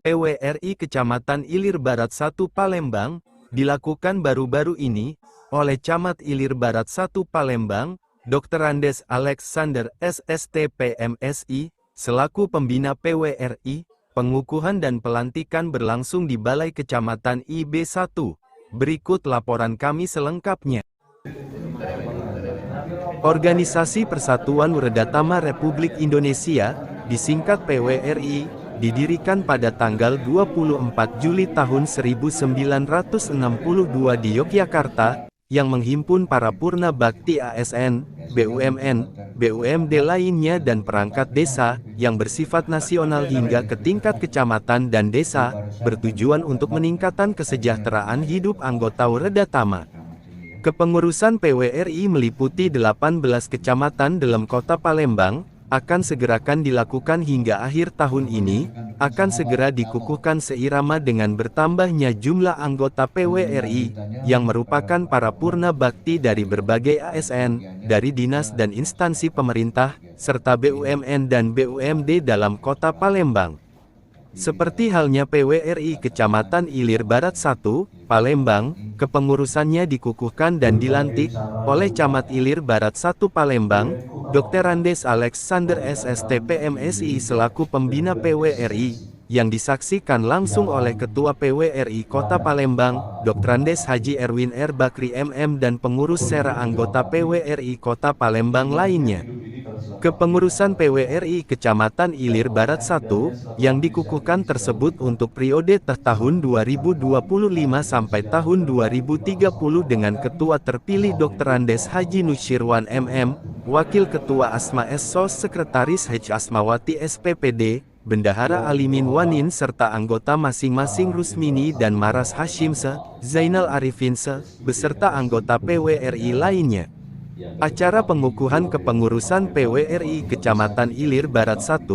PWRI Kecamatan Ilir Barat 1 Palembang, dilakukan baru-baru ini, oleh Camat Ilir Barat 1 Palembang, Dr. Andes Alexander SST PMSI, selaku pembina PWRI. Pengukuhan dan pelantikan berlangsung di Balai Kecamatan IB1. Berikut laporan kami selengkapnya. Organisasi Persatuan Weredatama Republik Indonesia, disingkat PWRI, didirikan pada tanggal 24 Juli tahun 1962 di Yogyakarta, yang menghimpun para purna bakti ASN, BUMN, BUMD lainnya dan perangkat desa, yang bersifat nasional hingga ke tingkat kecamatan dan desa, bertujuan untuk meningkatkan kesejahteraan hidup anggota Weredatama. Kepengurusan PWRI meliputi 18 kecamatan dalam kota Palembang, akan segerakan dilakukan hingga akhir tahun ini, akan segera dikukuhkan seirama dengan bertambahnya jumlah anggota PWRI, yang merupakan para purna bakti dari berbagai ASN, dari dinas dan instansi pemerintah, serta BUMN dan BUMD dalam kota Palembang. Seperti halnya PWRI Kecamatan Ilir Barat 1, Palembang, kepengurusannya dikukuhkan dan dilantik oleh Camat Ilir Barat 1 Palembang, Dr. Andes Alexander SST PMSI selaku pembina PWRI, yang disaksikan langsung oleh Ketua PWRI Kota Palembang, Dr. Andes Haji Erwin R. Bakri MM dan pengurus sera anggota PWRI Kota Palembang lainnya. Kepengurusan PWRI Kecamatan Ilir Barat 1, yang dikukuhkan tersebut untuk periode tahun 2025 sampai tahun 2030 dengan Ketua terpilih Dr. Andes Haji Nusyirwan MM, Wakil Ketua Asma SSOS Sekretaris H. Asmawati SPPD, Bendahara Alimin Wanin serta anggota masing-masing Rusmini dan Maras Hashim Zainal Arifin beserta anggota PWRI lainnya. Acara pengukuhan kepengurusan PWRI Kecamatan Ilir Barat 1,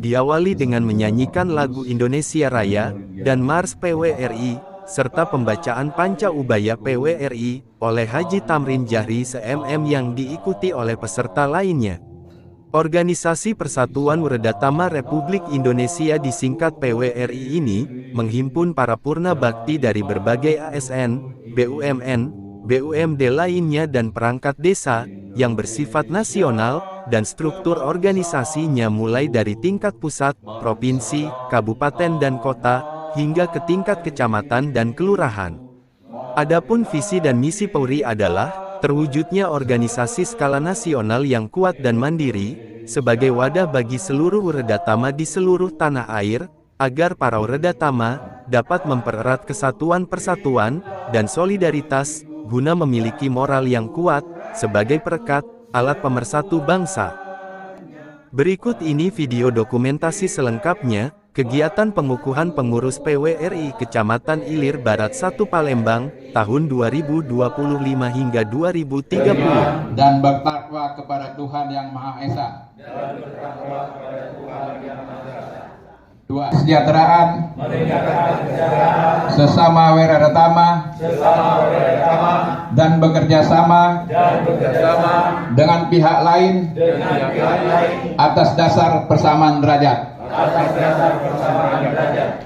diawali dengan menyanyikan lagu Indonesia Raya, dan Mars PWRI, serta pembacaan Panca Ubaya PWRI, oleh Haji Tamrin Jahri SMM yang diikuti oleh peserta lainnya. Organisasi Persatuan Weredatama Republik Indonesia disingkat PWRI ini, menghimpun para purna bakti dari berbagai ASN, BUMN, BUMD lainnya dan perangkat desa, yang bersifat nasional, dan struktur organisasinya mulai dari tingkat pusat, provinsi, kabupaten dan kota, hingga ke tingkat kecamatan dan kelurahan. Adapun visi dan misi PWRI adalah, terwujudnya organisasi skala nasional yang kuat dan mandiri, sebagai wadah bagi seluruh weredatama di seluruh tanah air, agar para weredatama dapat mempererat kesatuan persatuan, dan solidaritas, guna memiliki moral yang kuat, sebagai perekat, alat pemersatu bangsa. Berikut ini video dokumentasi selengkapnya, kegiatan pengukuhan pengurus PWRI Kecamatan Ilir Barat 1 Palembang, tahun 2025 hingga 2030. Dan bertakwa kepada Tuhan Yang Maha Esa. Dua, kesejahteraan sesama weredatama dan bekerja sama dengan pihak lain atas dasar persamaan derajat.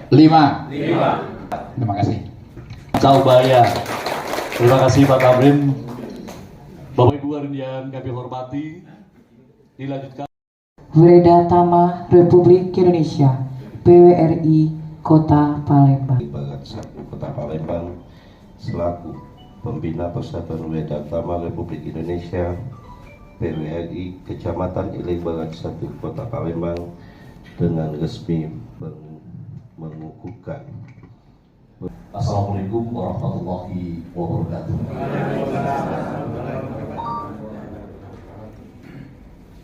5. Terima kasih. Ubaya. Terima kasih Pak Tamrin. Bapak Ibu yang kami hormati, dilanjutkan. Weredatama Republik Indonesia, PWRI Kota Palembang. Barat 1 Kota Palembang selaku pembina Persatuan Weredatama Republik Indonesia, PWRI Kecamatan Ilir Barat 1 Kota Palembang dengan resmi mengukuhkan. Assalamualaikum warahmatullahi wabarakatuh.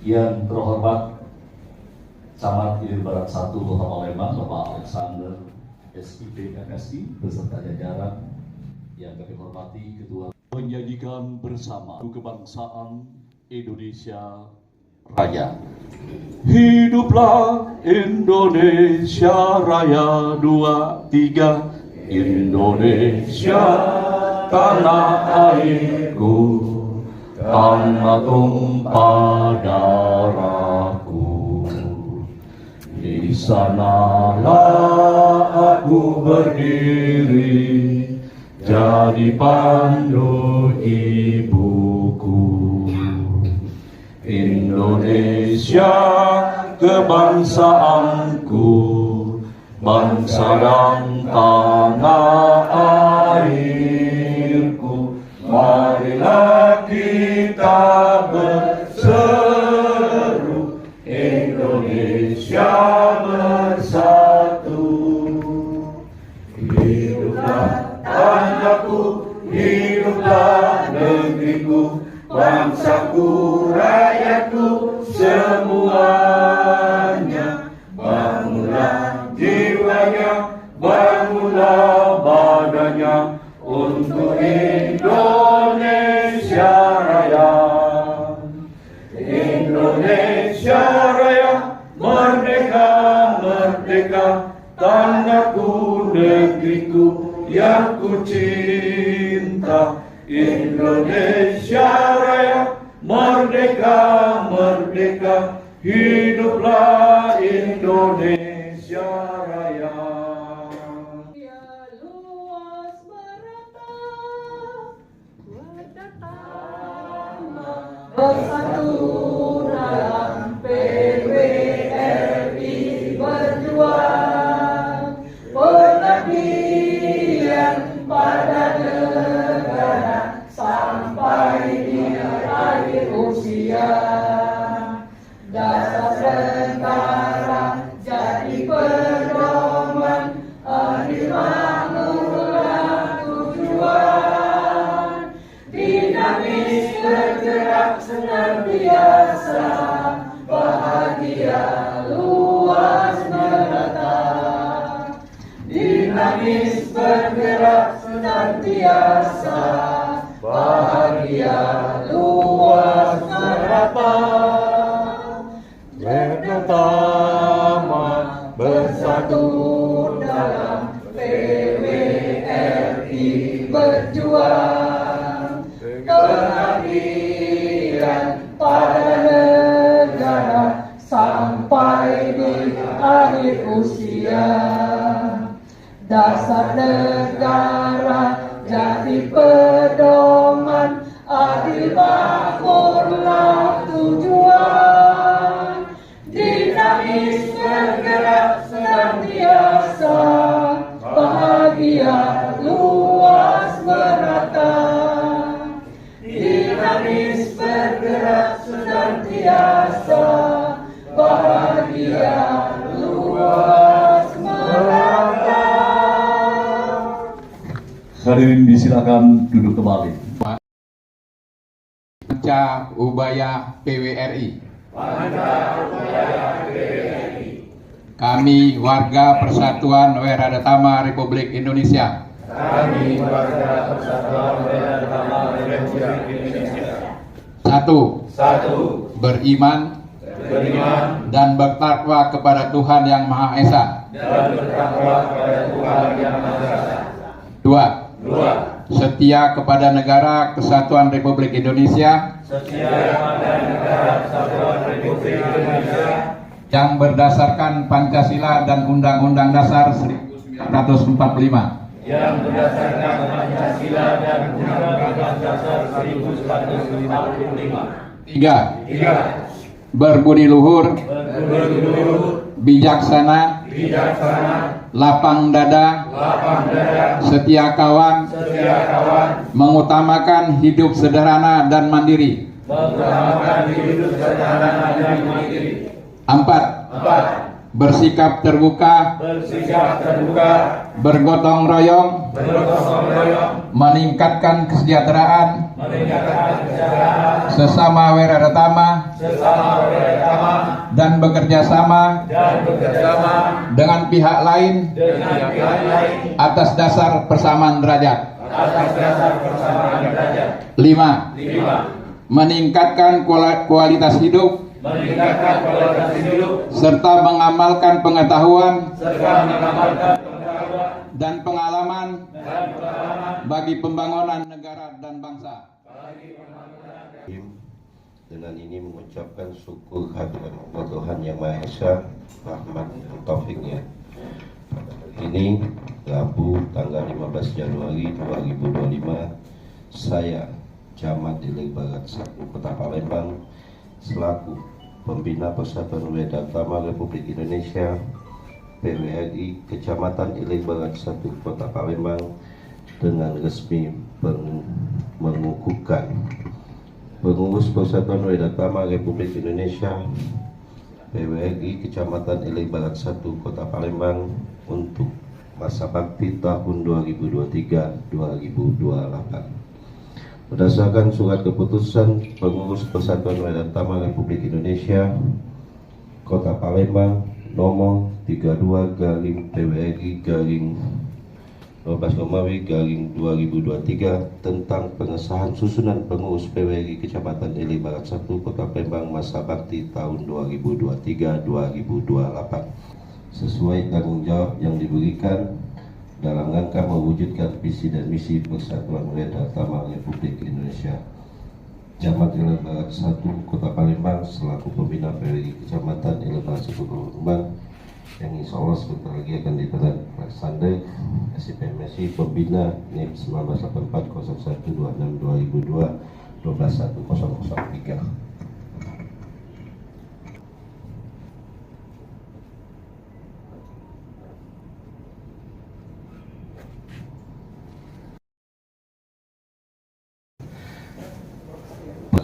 Yang terhormat Camat Ilir Barat 1 Kota Palembang, Bapak Alexander SIP MSI beserta jajaran yang kami hormati, Ketua, menjadikan bersama kebangsaan Indonesia Raya. Hiduplah Indonesia Raya, 2, 3. Indonesia tanah airku, tanah tumpah darah. sanalah aku berdiri, jadi pandu ibuku. Indonesia kebangsaanku, bangsa dan tanah airku. Marilah kita berseru, Indonesia bersatu. Hiduplah tanahku, hiduplah negeriku, bangsaku, rakyatku, semuanya. Bangunlah jiwanya, bangunlah badannya, untuk Indonesia Raya. Indonesia Raya, merdeka, merdeka, tanahku, negeriku yang ku cinta. Indonesia Raya, merdeka, merdeka, hiduplah Indonesia Raya. Bersatu dalam PWRI berjuang, pengabdian pada negara sampai di akhir usia. Dasar tentara jadi pedoman, adil makmurlah tujuan. Dinamis bergerak senantiasa, bahagia luas merata. Dinamis bergerak senantiasa, bahagia luas merata. Bersama Bersatu dalam PWRI berjuang, pengabdian pada negara sampai di akhir usia. Dasar negara jadi pedoman, adil makmurlah tujuan. Dinamis bergerak senantiasa, bahagia luas merata. Dinamis bergerak senantiasa, bahagia luas merata. Hadirin disilakan duduk kembali. Panca Ubaya PWRI. Kami warga Persatuan Weradetama Republik Indonesia. Satu. Beriman dan bertakwa kepada Tuhan Yang Maha Esa. Dua. Setia kepada Negara Kesatuan Republik Indonesia. Yang berdasarkan Pancasila dan Undang-Undang Dasar 1945. Tiga. Berbudi luhur, bijaksana, lapang dada, setia kawan, mengutamakan hidup sederhana dan mandiri. Empat. Bersikap terbuka, bergotong royong, meningkatkan kesejahteraan sesama weradetama, dan bekerja sama dengan pihak lain atas dasar persamaan derajat. 5. Meningkatkan kualitas hidup serta mengamalkan pengetahuan dan pengalaman bagi pembangunan negara dan bangsa. Dengan ini mengucapkan syukur kehadirat Allah Tuhan Yang Maha Esa, rahmat dan taufiknya. Pada hari ini, Rabu tanggal 15 Januari 2025, saya Camat Ileng Barat 1 Kota Palembang selaku Pembina Persatuan Wedatama Republik Indonesia PWRI Kecamatan Ileng Barat 1 Kota Palembang dengan resmi mengukuhkan Pengurus Persatuan Wedatama Republik Indonesia PWRI Kecamatan Ileng Barat 1 Kota Palembang untuk masa bakti tahun 2023-2028. Berdasarkan surat keputusan Pengurus Persatuan Wedatama Republik Indonesia Kota Palembang nomor 32/12/Romawi/2023 tentang pengesahan susunan pengurus PWRI Kecamatan Ileng Barat 1 Kota Palembang masa bakti tahun 2023-2028 sesuai tanggung jawab yang diberikan dalam rangka mewujudkan visi dan misi Persatuan Wedatama Republik Indonesia. Camat Ileng Barat 1 Kota Palembang selaku pembina PWRI Kecamatan Ileng Barat 1 Kota Palembang yang insya Allah sebentar lagi akan diperan Alexander SIPMSI pembina NIM 198401262002-12103.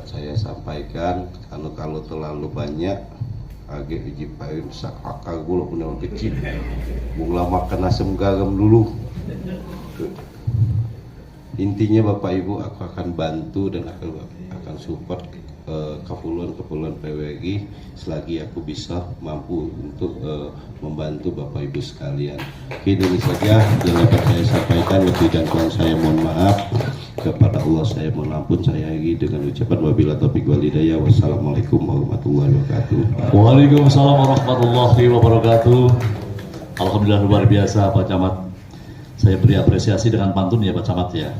Saya sampaikan kalau terlalu banyak agak uji payun sakakar gula punya orang kecil mula makan asam garam dulu. Intinya Bapak Ibu, aku akan bantu dan akan support keperluan PWRI selagi aku bisa mampu untuk membantu Bapak Ibu sekalian. Oke, dulu saja yang dapat saya sampaikan. Lebih dan kurang saya mohon maaf. Kepada Allah saya mohon ampun. Saya akhiri dengan ucapan wabillahi taufiq wal hidayah. Wassalamualaikum warahmatullahi wabarakatuh. Waalaikumsalam warahmatullahi wabarakatuh. Alhamdulillah luar biasa Pak Camat. Saya beri apresiasi dengan pantun ya Pak Camat ya.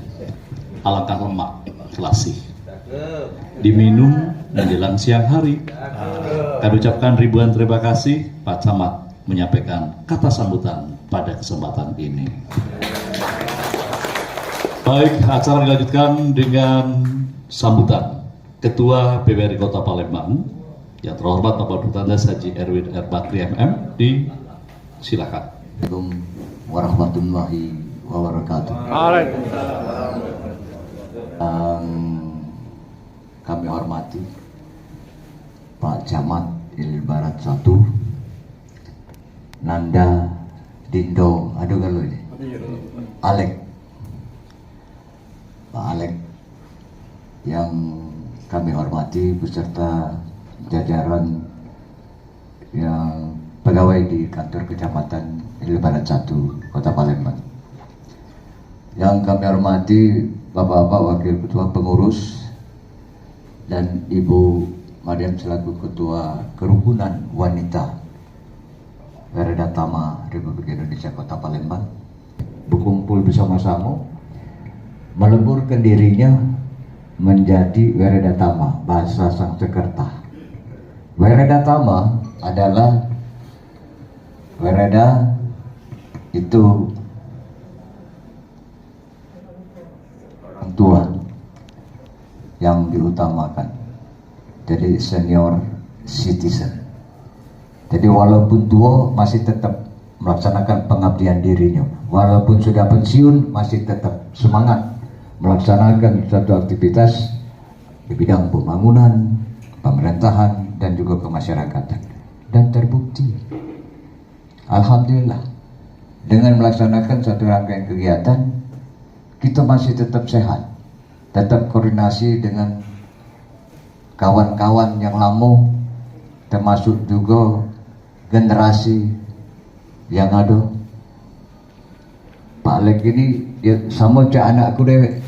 Alangkah lemak selasih diminum menjelang siang hari. Kami ucapkan ribuan terima kasih Pak Camat menyampaikan kata sambutan pada kesempatan ini. Baik, acara dilanjutkan dengan sambutan Ketua PWRI Kota Palembang yang terhormat Bapak Dr. Haji Erwin R. Bakri MM. Silakan. Assalamualaikum warahmatullahi wabarakatuh. Kami hormati Pak Camat Ileng Barat 1 Nanda Dindo, aduh kalau ini Alek, Pak Alek yang kami hormati beserta jajaran yang pegawai di kantor Kecamatan Ileng Barat 1 Kota Palembang. Yang kami hormati Bapak-bapak Wakil Ketua Pengurus dan Ibu Mariam selaku Ketua Kerukunan Wanita Wedatama Republik Indonesia Kota Palembang berkumpul bersama-sama meleburkan dirinya menjadi Wedatama bahasa Sanskerta. Wedatama adalah Wereda itu orang tua yang diutamakan, jadi senior citizen. Jadi walaupun tua masih tetap melaksanakan pengabdian dirinya, walaupun sudah pensiun masih tetap semangat melaksanakan suatu aktivitas di bidang pembangunan, pemerintahan dan juga kemasyarakatan. Dan terbukti, alhamdulillah, dengan melaksanakan satu rangkaian kegiatan kita masih tetap sehat, tetap koordinasi dengan kawan-kawan yang lama, termasuk juga generasi yang ada. Pak Alek ini dia sama cak anakku dewek,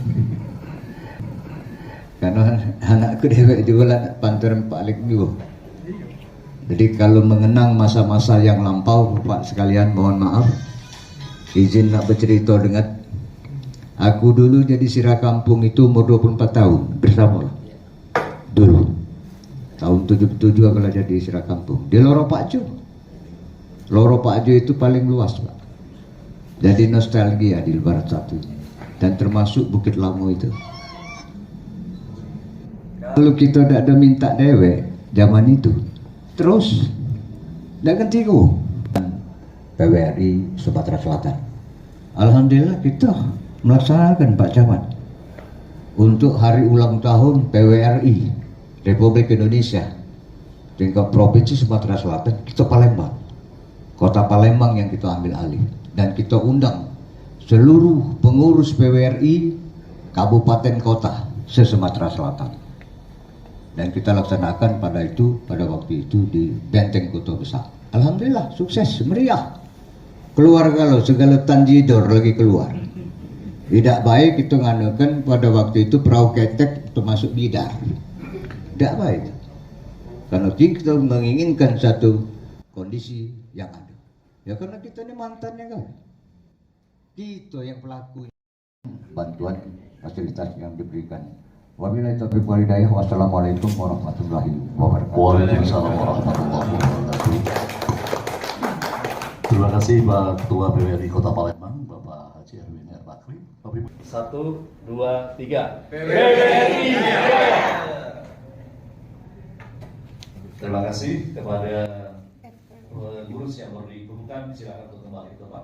karena anakku dewek juga lah panturan Pak Alek juga. Jadi kalau mengenang masa-masa yang lampau, Bapak sekalian mohon maaf, izin nak bercerita dengan aku dulu jadi sirah kampung itu umur 24 tahun bersama dulu. Tahun 77 kalau jadi Serakampung di Loro Pakjo. Loro Pakjo itu paling luas, Pak. Jadi nostalgia di Barat Satu dan termasuk Bukit Lamo itu. Kalau kita tidak ada minta dewek zaman itu, terus tidak ketiku PWRI Sumatera Selatan. Alhamdulillah kita melaksanakan Pak Camat untuk hari ulang tahun PWRI Republik Indonesia tingkat provinsi Sumatera Selatan. Kita Palembang, kota Palembang yang kita ambil alih, dan kita undang seluruh pengurus PWRI kabupaten kota se-Sumatera Selatan, dan kita laksanakan pada waktu itu di Benteng Kota Besar. Alhamdulillah sukses, meriah. Keluar kalau segala tanjidor lagi keluar. Tidak baik kita nganakan pada waktu itu perahu ketek termasuk bidar. Tidak baik. Karena kita menginginkan satu kondisi yang ada. Ya karena kita ini mantannya kan. Kita yang pelakunya. Bantuan fasilitas yang diberikan. Wabillahi taufiq wal hidayah. Wassalamualaikum warahmatullahi wabarakatuh. Waalaikumsalam warahmatullahi wabarakatuh. Terima kasih Pak Ketua PWRI Kota Palembang, Bapak Haji Erwin Bakri. 1, 2, 3. PWRI Jaya. Terima kasih kepada pengurus yang baru dikumpulkan. Silakan untuk kembali ke Pak.